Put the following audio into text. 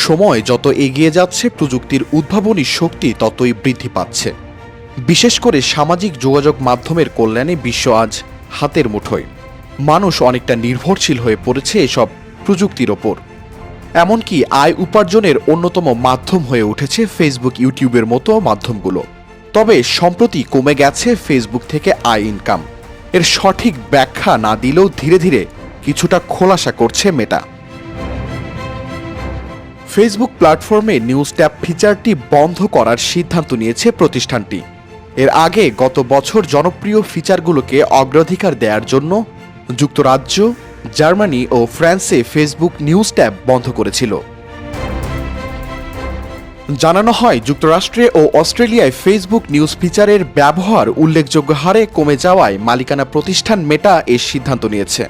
সময় যত এগিয়ে যাচ্ছে প্রযুক্তির উদ্ভাবনী শক্তি ততই বৃদ্ধি পাচ্ছে। বিশেষ করে সামাজিক যোগাযোগ মাধ্যমের কল্যাণে বিশ্ব আজ হাতের মুঠোয়। মানুষ অনেকটা নির্ভরশীল হয়ে পড়েছে এসব প্রযুক্তির ওপর। এমনকি আয় উপার্জনের অন্যতম মাধ্যম হয়ে উঠেছে ফেসবুক, ইউটিউবের মতো মাধ্যমগুলো। তবে সম্প্রতি কমে গেছে ফেসবুক থেকে আয় ইনকাম। এর সঠিক ব্যাখ্যা না দিলেও ধীরে ধীরে কিছুটা খোলাসা করছে মেটা। ফেসবুক প্ল্যাটফর্মে নিউজ ট্যাব ফিচারটি বন্ধ করার সিদ্ধান্ত নিয়েছে প্রতিষ্ঠানটি। এর আগে গত বছর জনপ্রিয় ফিচারগুলোকে অগ্রাধিকার দেওয়ার জন্য যুক্তরাজ্য, জার্মানি ও ফ্রান্সে ফেসবুক নিউজ ট্যাব বন্ধ করেছিল। জানানো হয়, যুক্তরাষ্ট্রে ও অস্ট্রেলিয়ায় ফেসবুক নিউজ ফিচারের ব্যবহার উল্লেখযোগ্য হারে কমে যাওয়ায় মালিকানা প্রতিষ্ঠান মেটা এর সিদ্ধান্ত নিয়েছে।